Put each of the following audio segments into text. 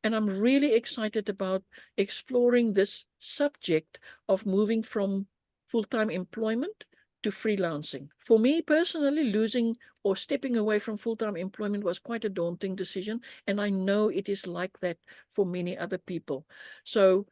And I'm really excited about exploring this subject of moving from full-time employment to freelancing. For me personally, losing or stepping away from full-time employment was quite a daunting decision, and I know it is like that for many other people. So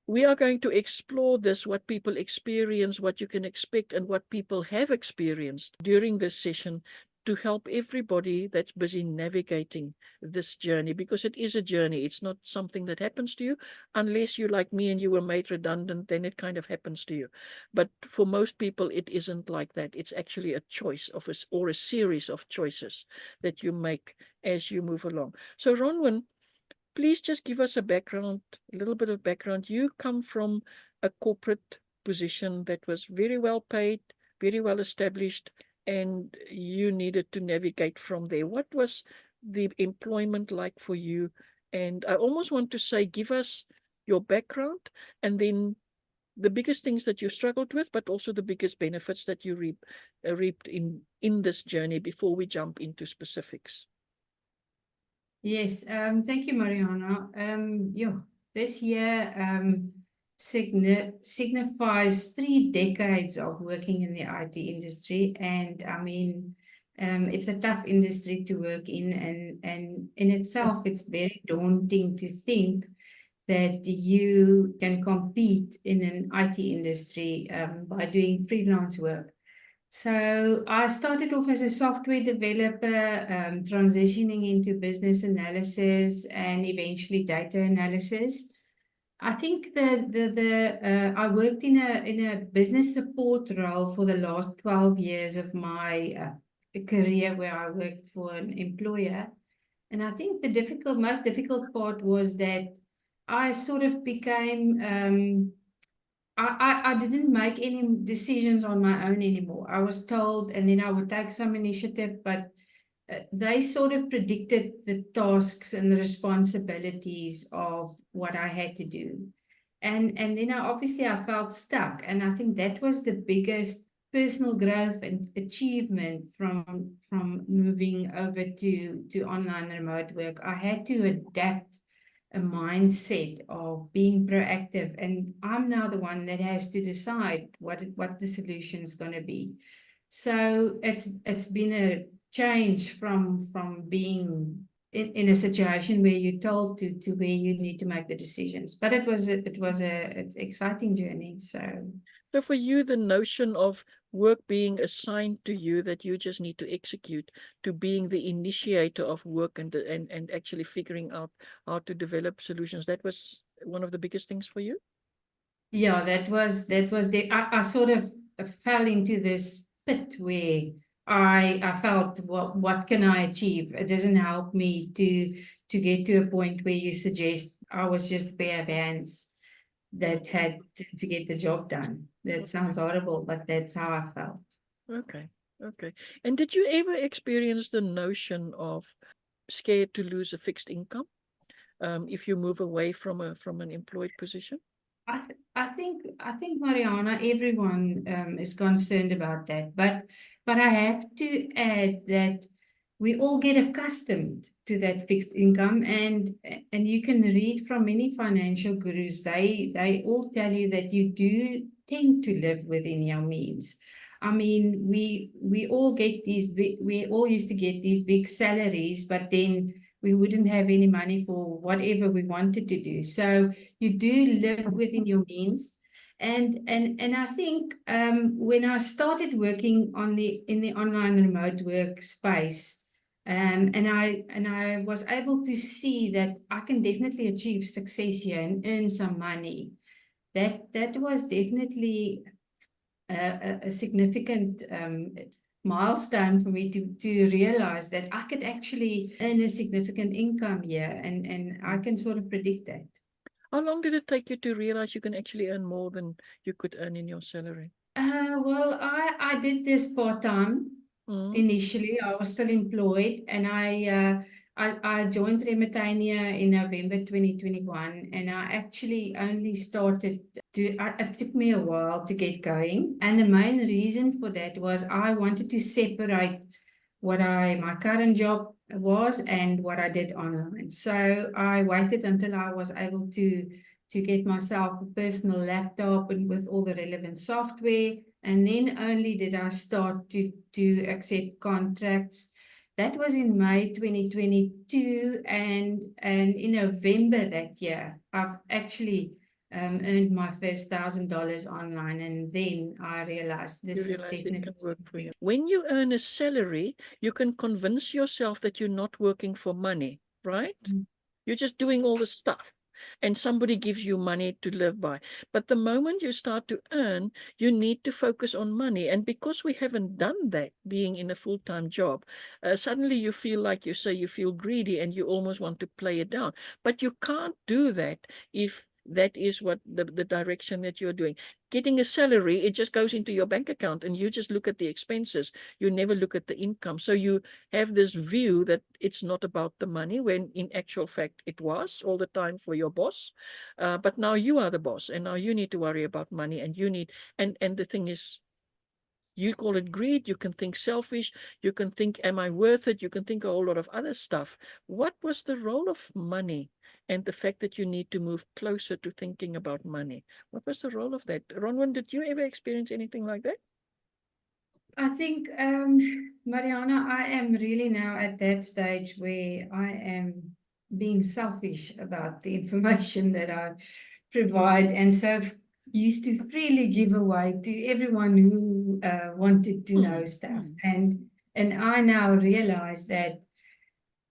we are going to explore this, what people experience, what you can expect, and what people have experienced during this session to help everybody that's busy navigating this journey, because it is a journey. It's not something that happens to you unless you, like me, and you were made redundant, then it kind of happens to you. But for most people, it isn't like that. It's actually a choice of or a series of choices that you make as you move along. So Ronwin, please just give us a background, a little bit of background. You come from a corporate position that was very well paid, very well established, and you needed to navigate from there. What was the employment like for you? And I almost want to say, give us your background and then the biggest things that you struggled with, but also the biggest benefits that you reaped in this journey before we jump into specifics. Yes, thank you, Mariana. This year signifies 3 decades of working in the IT industry, and I mean, it's a tough industry to work in, and in itself, it's very daunting to think that you can compete in an IT industry by doing freelance work. So I started off as a software developer, transitioning into business analysis and eventually data analysis. I think I worked in a business support role for the last 12 years of my career, where I worked for an employer. And I think the most difficult part was that I sort of became I didn't make any decisions on my own anymore. I was told, and then I would take some initiative, but they sort of predicted the tasks and the responsibilities of what I had to do. And then obviously I felt stuck. And I think that was the biggest personal growth and achievement from moving over to online remote work. I had to adapt a mindset of being proactive, and I'm now the one that has to decide what the solution is going to be. So it's been a change from being in a situation where you're told to where you need to make the decisions. But it's exciting journey. So for you, the notion of work being assigned to you that you just need to execute, to being the initiator of work and actually figuring out how to develop solutions, that was one of the biggest things for you? Yeah, I sort of fell into this pit where I felt what can I achieve? It doesn't help me to get to a point where you suggest I was just a pair of hands that had to get the job done. That sounds horrible, but that's how I felt. Okay. Okay. And did you ever experience the notion of scared to lose a fixed income if you move away from an employed position? I think Mariana, everyone is concerned about that, but I have to add that we all get accustomed to that fixed income, and you can read from many financial gurus. They all tell you that you do tend to live within your means. I mean, we all get we all used to get these big salaries, but then we wouldn't have any money for whatever we wanted to do. So you do live within your means. And I think when I started working in the online remote work space, and I was able to see that I can definitely achieve success here and earn some money. That was definitely a significant milestone for me to realize that I could actually earn a significant income here, and I can sort of predict that. How long did it take you to realize you can actually earn more than you could earn in your salary? Well, I did this part-time. Mm. Initially, I was still employed, and I joined Remitania in November 2021, and I actually only started it took me a while to get going. And the main reason for that was I wanted to separate my current job was and what I did online. So I waited until I was able to get myself a personal laptop and with all the relevant software. And then only did I start to accept contracts. That was in May 2022, and in November that year, I've actually earned my first $1,000 online, and then I realized You this is realize it can definitely work for something. you. When you earn a salary, you can convince yourself that you're not working for money, right? You're just doing all the stuff, and somebody gives you money to live by. But the moment you start to earn, you need to focus on money. And because we haven't done that, being in a full-time job, suddenly you feel like you say you feel greedy and you almost want to play it down. But you can't do that if that is what the direction that you're doing. Getting a salary, it just goes into your bank account and you just look at the expenses. You never look at the income. So you have this view that it's not about the money, when in actual fact it was all the time for your boss. But now you are the boss, and now you need to worry about money, and you need, and the thing is, you call it greed, you can think selfish, you can think, am I worth it? You can think a whole lot of other stuff. What was the role of money and the fact that you need to move closer to thinking about money? What was the role of that? Ronwin, did you ever experience anything like that? I think, Mariana, I am really now at that stage where I am being selfish about the information that I provide, and so used to freely give away to everyone who wanted to know stuff. And I now realize that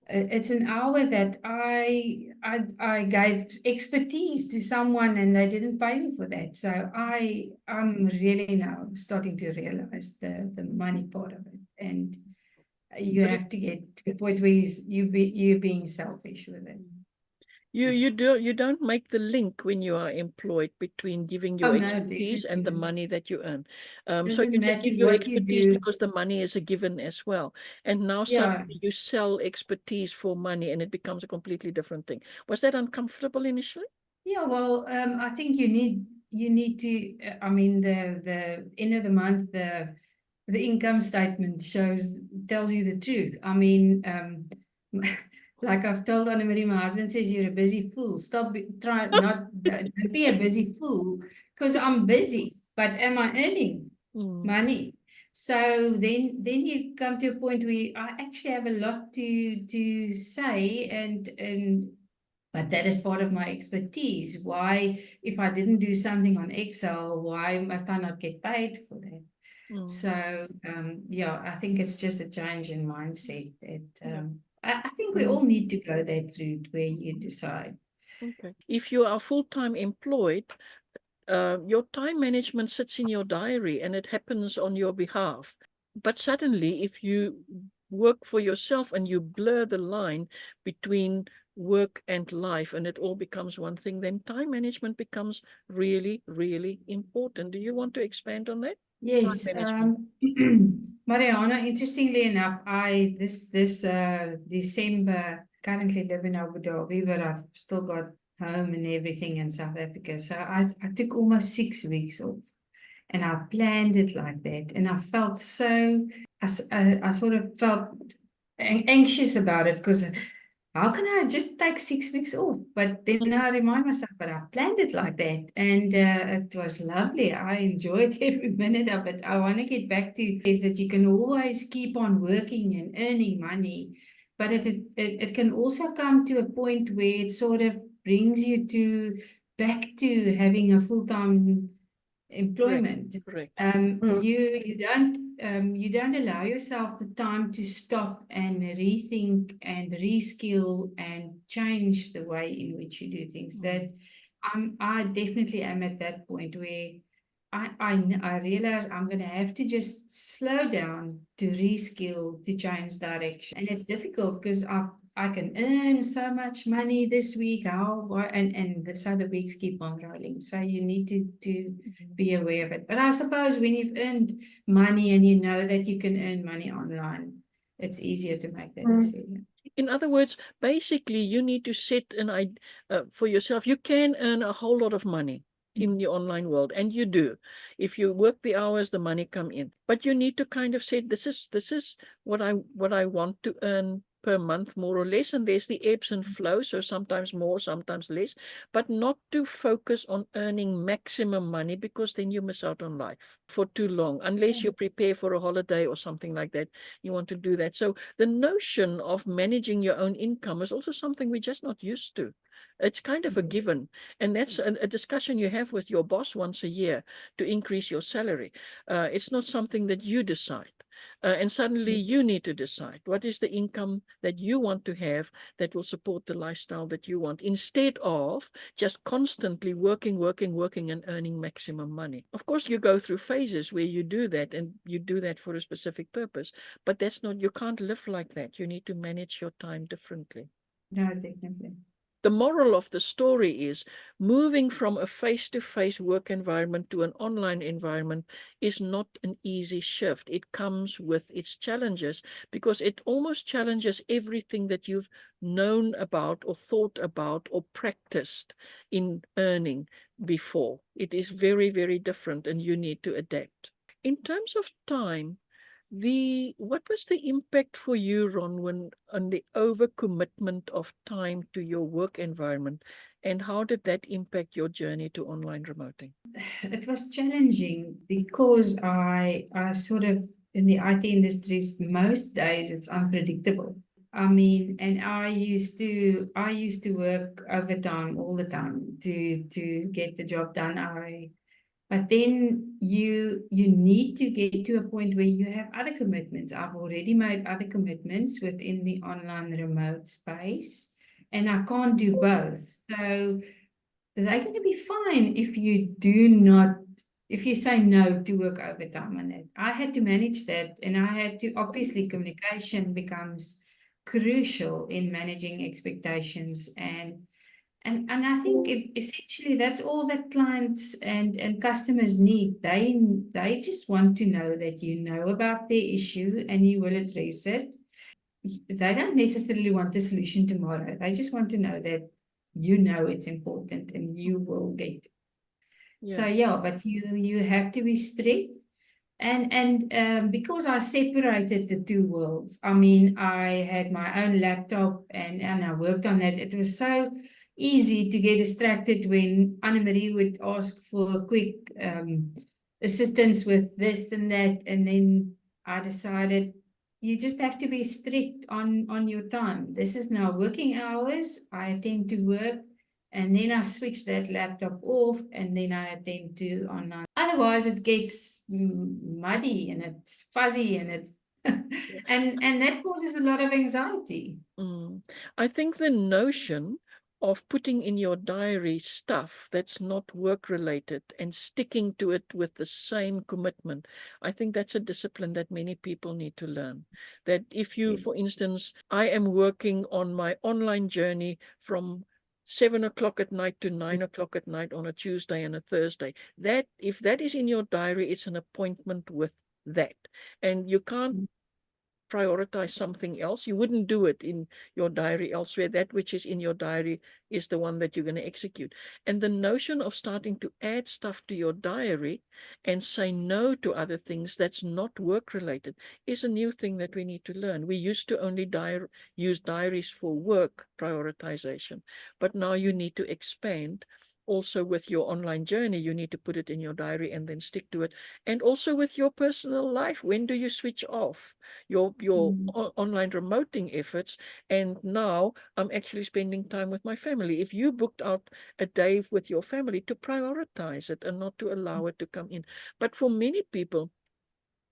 it's an hour that I gave expertise to someone and they didn't pay me for that. So I'm really now starting to realize the money part of it. And you But have to get to a point where you're being selfish with it. you don't make the link when you are employed between giving your Oh no, expertise and definitely the not. money that you earn. So Doesn't you just matter give your what you expertise do. because the money is a given as well. And now Yeah. suddenly you sell expertise for money and it becomes a completely different thing. Was that uncomfortable initially? Yeah, well, I think you need to. I mean, the end of the month, the income statement tells you the truth. I mean, like I've told Anna Marie, my husband says you're a busy fool. Stop, try not don't be a busy fool, because I'm busy, but am I earning Mm, money? So then you come to a point where I actually have a lot to say, and but that is part of my expertise. Why, if I didn't do something on Excel, why must I not get paid for that? mm, So yeah, I think it's just a change in mindset that yeah. I think we all need to go that route where you decide. Okay. If you are full-time employed, your time management sits in your diary and it happens on your behalf. But suddenly, if you work for yourself and you blur the line between work and life and it all becomes one thing, then time management becomes really, really important. Do you want to expand on that? Time Yes, management. Mariana, interestingly enough, I this December currently live in Abu Dhabi, but I've still got home and everything in South Africa. So I took almost 6 weeks off, and I planned it like that, and I felt so I sort of felt anxious about it, because how can I just take 6 weeks off? But then I remind myself, but I planned it like that. And it was lovely. I enjoyed every minute of it. I want to get back to is that you can always keep on working and earning money. But it can also come to a point where it sort of brings you to back to having a full-time Correct, employment. correct. You don't allow yourself the time to stop and rethink and reskill and change the way in which you do things. That I definitely am at that point where I realize I'm going to have to just slow down to reskill, to change direction. And it's difficult because I can earn so much money this week. And so the weeks keep on rolling. So you need to be aware of it. But I suppose when you've earned money and you know that you can earn money online, it's easier to make that decision. In other words, basically, you need to set an idea for yourself. You can earn a whole lot of money in the online world, and you do. If you work the hours, the money come in. But you need to kind of say, this is what I want to earn per month, more or less, and there's the ebbs and flows, so sometimes more, sometimes less, but not to focus on earning maximum money, because then you miss out on life for too long, unless you prepare for a holiday or something like that. You want to do that. So the notion of managing your own income is also something we're just not used to. It's kind of a given, and that's a discussion you have with your boss once a year to increase your salary. It's not something that you decide. And suddenly you need to decide what is the income that you want to have that will support the lifestyle that you want, instead of just constantly working, working, working, and earning maximum money. Of course, you go through phases where you do that, and you do that for a specific purpose, but that's not, you can't live like that. You need to manage your time differently. No, definitely. The moral of the story is moving from a face-to-face work environment to an online environment is not an easy shift. It comes with its challenges, because it almost challenges everything that you've known about or thought about or practiced in earning before. It is very, very different, and you need to adapt. In terms of time, what was the impact for you, Ronwin, on the overcommitment of time to your work environment, and how did that impact your journey to online remoting? It was challenging because I sort of, in the IT industries, most days it's unpredictable. I mean, and I used to work overtime all the time to get the job done. But then you need to get to a point where you have other commitments. I've already made other commitments within the online remote space, and I can't do both. So they're going to be fine if you say no to work overtime on it. I had to manage that, and I had to, obviously, communication becomes crucial in managing expectations, and I think essentially that's all that clients and customers need. They just want to know that you know about their issue and you will address it. They don't necessarily want the solution tomorrow. They just want to know that you know it's important and you will get it. So yeah, but you have to be strict. And because I separated the two worlds, I mean, I had my own laptop and I worked on it. It was so easy to get distracted when Anne-Marie would ask for a quick assistance with this and that. And then I decided you just have to be strict on your time. This is now working hours. I attend to work. And then I switch that laptop off, and then I attend to online. Otherwise, it gets muddy and it's fuzzy, and it's and that causes a lot of anxiety. I think the notion of putting in your diary stuff that's not work related and sticking to it with the same commitment, I think that's a discipline that many people need to learn. That if you, Yes. for instance, I am working on my online journey from 7 o'clock at night to 9 o'clock at night on a Tuesday and a Thursday, that if that is in your diary, it's an appointment with that. And you can't prioritize something else. You wouldn't do it in your diary elsewhere. That which is in your diary is the one that you're going to execute. And the notion of starting to add stuff to your diary and say no to other things that's not work related is a new thing that we need to learn. We used to only use diaries for work prioritization, but now you need to expand. Also with your online journey, you need to put it in your diary and then stick to it. And also with your personal life, when do you switch off your online remoting efforts? And now I'm actually spending time with my family. If you booked out a day with your family, to prioritize it and not to allow it to come in. But for many people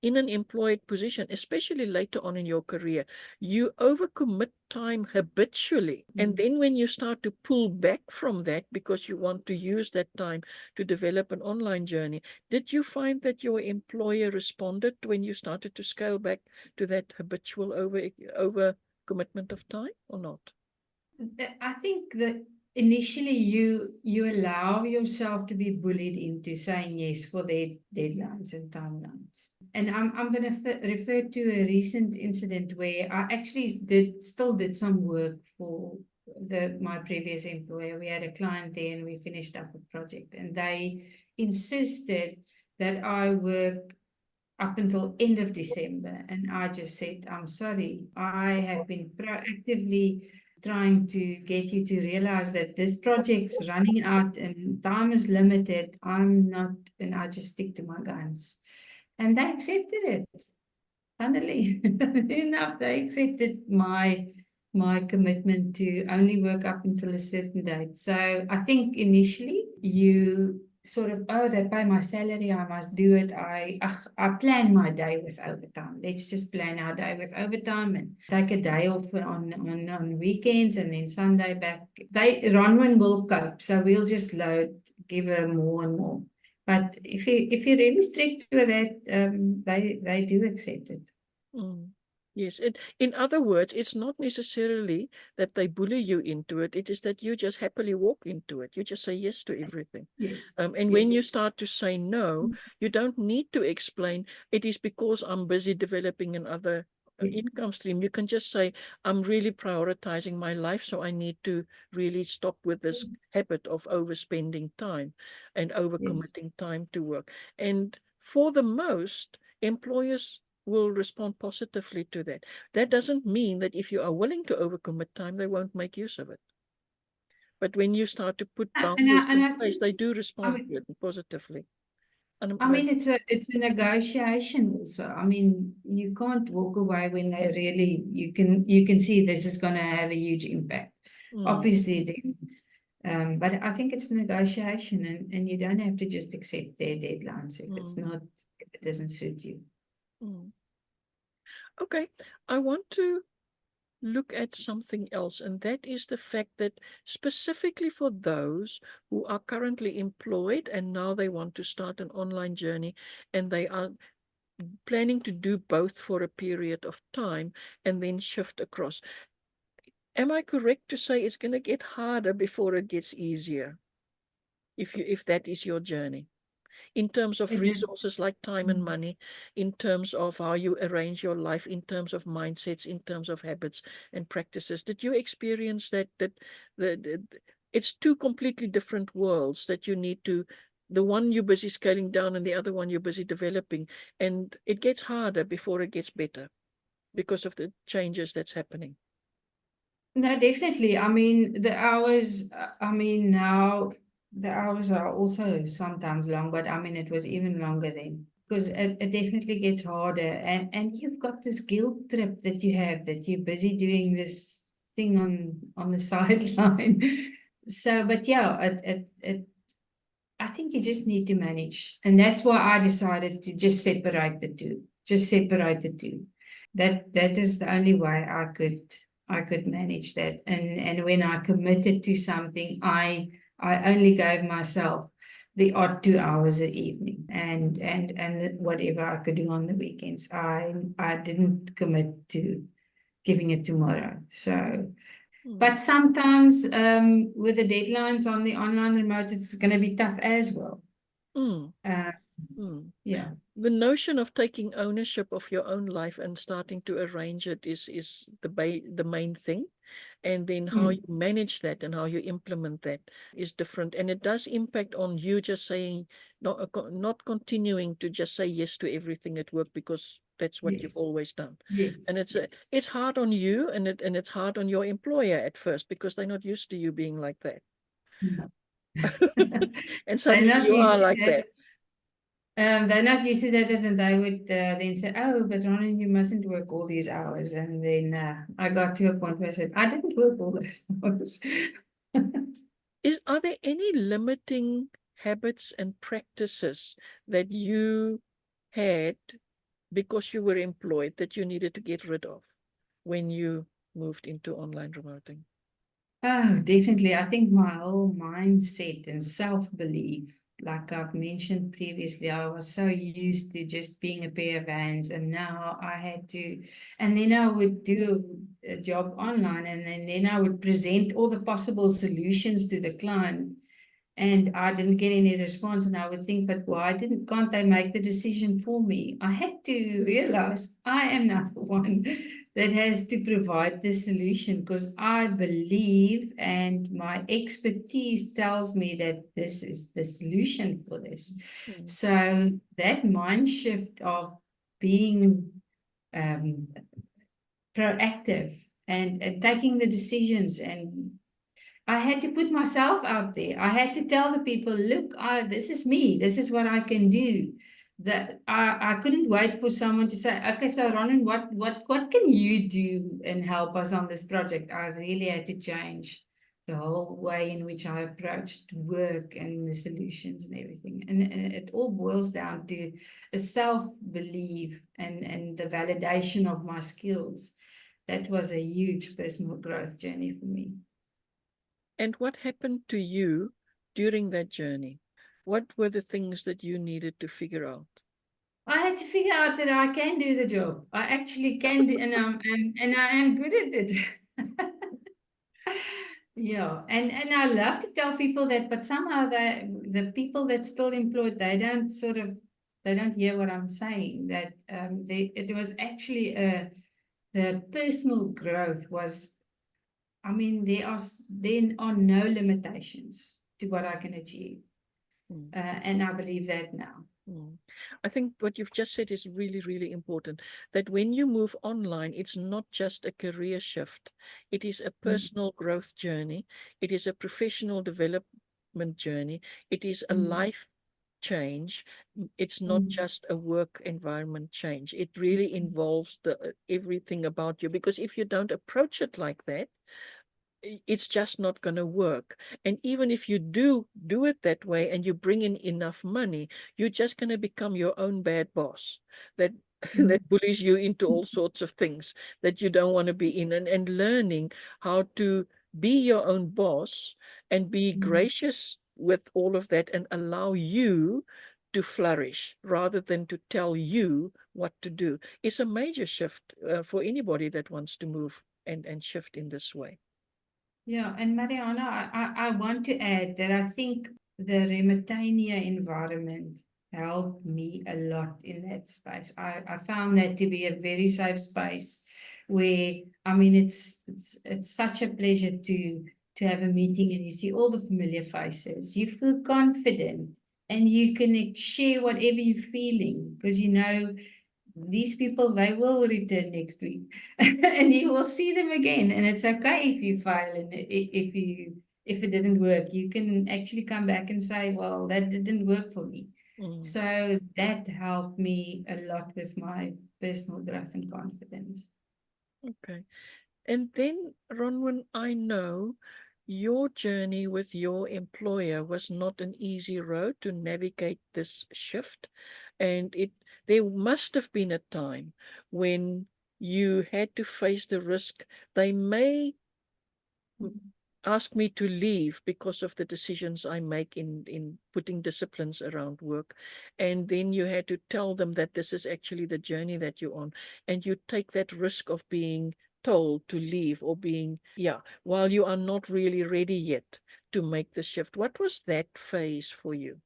in an employed position, especially later on in your career, you overcommit time habitually. And then when you start to pull back from that because you want to use that time to develop an online journey, did you find that your employer responded when you started to scale back to that habitual over commitment of time, or not? I think that initially you allow yourself to be bullied into saying yes for their deadlines and timelines. And I'm going to refer to a recent incident where I actually still did some work for my previous employer. We had a client there and we finished up a project, and they insisted that I work up until end of December. And I just said, I'm sorry, I have been proactively trying to get you to realize that this project's running out and time is limited. I'm not, and I just stick to my guns. And they accepted it. Funnily enough, they accepted my commitment to only work up until a certain date. So I think initially you sort of, oh, they pay my salary, I must do it. I plan my day with overtime. Let's just plan our day with overtime and take a day off on weekends and then Sunday back. Ronwin will cope, so we'll just load, give her more and more. But if you're really strict with that, they do accept it. Mm. Yes, in other words, it's not necessarily that they bully you into it. It is that you just happily walk into it. You just say yes to everything. Yes, And when you yes, start to say no, you don't need to explain it is because I'm busy developing another yes, income stream. You can just say, I'm really prioritizing my life, so I need to really stop with this habit of overspending time and yes. overcommitting time to work. And for the most, employers will respond positively to that. That doesn't mean that if you are willing to overcommit time, they won't make use of it. But when you start to put boundaries And in I place, think, they do I respond mean, to it positively. I mean, it's a negotiation also. I mean, you can't walk away when they really you can see this is going to have a huge impact. Mm, Obviously, then, but I think it's a negotiation, and you don't have to just accept their deadlines mm, if it doesn't suit you. mm. Okay, I want to look at something else, and that is the fact that specifically for those who are currently employed and now they want to start an online journey and they are planning to do both for a period of time and then shift across. Am I correct to say it's going to get harder before it gets easier if that is your journey? In terms of It did. resources like time and money, in terms of how you arrange your life, in terms of mindsets, in terms of habits and practices. Did you experience that the it's two completely different worlds that you need to, the one you're busy scaling down and the other one you're busy developing, and it gets harder before it gets better because of the changes that's happening. No, definitely. I mean, the hours, I mean, now the hours are also sometimes long, but I mean, it was even longer then because it definitely gets harder. And you've got this guilt trip that you have that you're busy doing this thing on the sideline. So, but yeah, I think you just need to manage. And that's why I decided to just separate the two. Just separate the two. That is the only way I could manage that. And when I committed to something, I only gave myself the odd 2 hours a evening and whatever I could do on the weekends. I didn't commit to giving it tomorrow. So Mm, but sometimes with the deadlines on the online remote, it's going to be tough as well. mm, Uh, mm. yeah. The notion of taking ownership of your own life and starting to arrange it is the main thing. And then how you Mm. manage that and how you implement that is different. And it does impact on you just saying, not continuing to just say yes to everything at work because that's what you've Yes. always done. Yes. And Yes. it's hard on you and it's hard on your employer at first because they're not used to you being like that. No. And They're suddenly not you used are to like that. that. They're not used to that, and they would then say, "Oh, but Ronan, you mustn't work all these hours." And then I got to a point where I said, "I didn't work all those hours." Are there any limiting habits and practices that you had because you were employed that you needed to get rid of when you moved into online remoting? Oh, definitely. I think my whole mindset and self-belief, like I've mentioned previously, I was so used to just being a pair of hands, and now I had to, and then I would do a job online, and then I would present all the possible solutions to the client, and I didn't get any response. And I would think, but why can't they make the decision for me? I had to realize I am not the one that has to provide the solution because I believe and my expertise tells me that this is the solution for this. Mm, So that mind shift of being proactive and taking the decisions. And I had to put myself out there. I had to tell the people, look, this is me. This is what I can do. That I couldn't wait for someone to say, okay, so Ronwin, what can you do and help us on this project? I really had to change the whole way in which I approached work and the solutions and everything. And it all boils down to a self-belief and the validation of my skills. That was a huge personal growth journey for me. And what happened to you during that journey? What were the things that you needed to figure out? I had to figure out that I can do the job. I actually can do, and I am good at it. Yeah, and I love to tell people that, but somehow the people that still employed, they don't hear what I'm saying. That it was actually the personal growth was. I mean, there are no limitations to what I can achieve, and I believe that now. I think what you've just said is really, really important. That when you move online, it's not just a career shift. It is a personal growth journey. It is a professional development journey. It is a life change. It's not just a work environment change. It really involves everything about you. Because if you don't approach it like that, it's just not going to work. And even if you do it that way and you bring in enough money, you're just going to become your own bad boss that that bullies you into all sorts of things that you don't want to be in. And learning how to be your own boss and be gracious with all of that and allow you to flourish rather than to tell you what to do is a major shift for anybody that wants to move and shift in this way. Yeah, and Mariana, I want to add that I think the Remitania environment helped me a lot in that space. I found that to be a very safe space where, I mean, it's such a pleasure to have a meeting and you see all the familiar faces. You feel confident and you can share whatever you're feeling because you know these people, they will return next week and you will see them again. And it's okay if you fail and if it didn't work, you can actually come back and say, well, that didn't work for me. So that helped me a lot with my personal growth and confidence. Okay. And then, Ronwin, I know your journey with your employer was not an easy road to navigate this shift. And there must have been a time when you had to face the risk they may ask me to leave because of the decisions I make in putting disciplines around work. And then you had to tell them that this is actually the journey that you're on. And you take that risk of being told to leave or while you are not really ready yet to make the shift. What was that phase for you?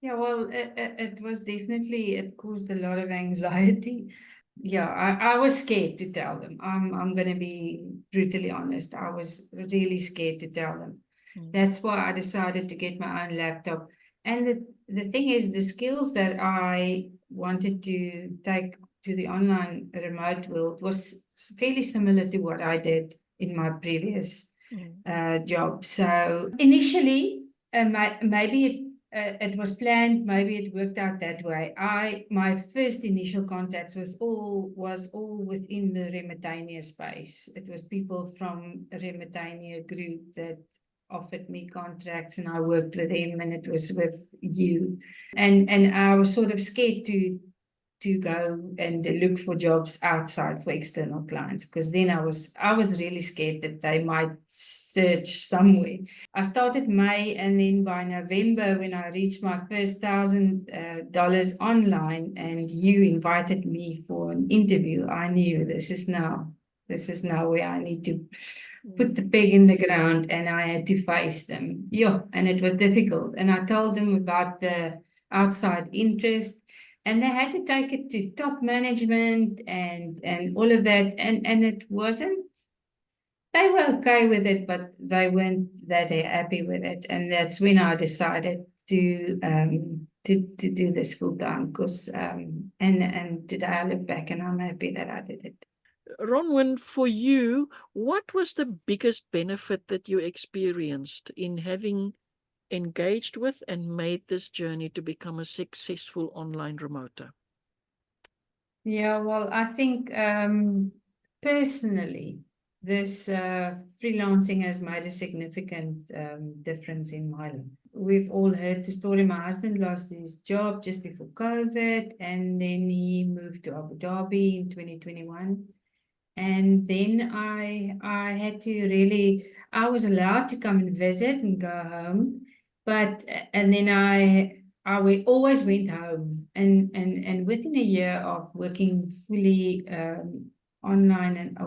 Yeah, well, it was definitely, it caused a lot of anxiety. Yeah, I was scared to tell them. I'm going to be brutally honest. I was really scared to tell them. That's why I decided to get my own laptop. And the thing is, the skills that I wanted to take to the online remote world was fairly similar to what I did in my previous job. So initially, maybe it was planned, maybe it worked out that way. My first initial contacts was all within the Remitania space. It was people from Remitania group that offered me contracts and I worked with them and it was with you. And I was sort of scared to go and look for jobs outside for external clients because then I was really scared that they might search somewhere. I started May and then by November when I reached my first $1,000 online and you invited me for an interview, I knew this is now where I need to put the peg in the ground and I had to face them. Yeah, and it was difficult. And I told them about the outside interest and they had to take it to top management and all of that. And it wasn't, they were okay with it, but they weren't that happy with it. And that's when I decided to do this full time, because and today I look back and I'm happy that I did it. Ronwin, for you, what was the biggest benefit that you experienced in having engaged with and made this journey to become a successful online remoter? Yeah, well, I think personally, this freelancing has made a significant difference in my life. We've all heard the story. My husband lost his job just before COVID, and then he moved to Abu Dhabi in 2021. And then I had to really, I was allowed to come and visit and go home, but and then always went home, and within a year of working fully online and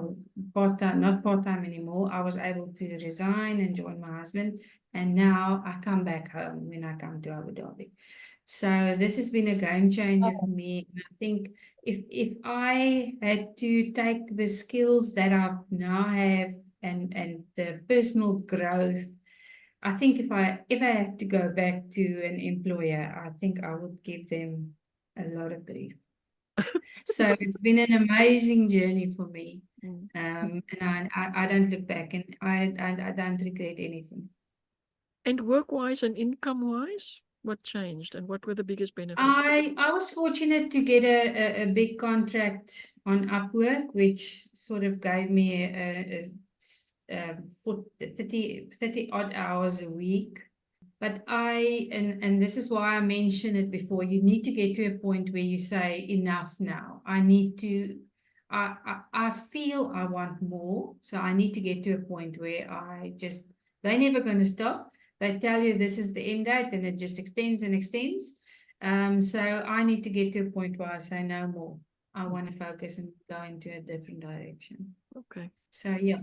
part-time, not part-time anymore, I was able to resign and join my husband, and now I come back home when I come to Abu Dhabi. So this has been a game changer for me. And I think if I had to take the skills that I now have and the personal growth, I think if I had to go back to an employer, I think I would give them a lot of grief. So it's been an amazing journey for me. Mm. And I don't look back, and I don't regret anything. And work-wise and income-wise, what changed and what were the biggest benefits? I was fortunate to get a big contract on Upwork, which sort of gave me for 30 odd hours a week. But and this is why I mentioned it before, you need to get to a point where you say, enough now. I feel I want more. So I need to get to a point where they're never going to stop. They tell you this is the end date, and it just extends and extends. So I need to get to a point where I say no more. I want to focus and go into a different direction. Okay. So yeah,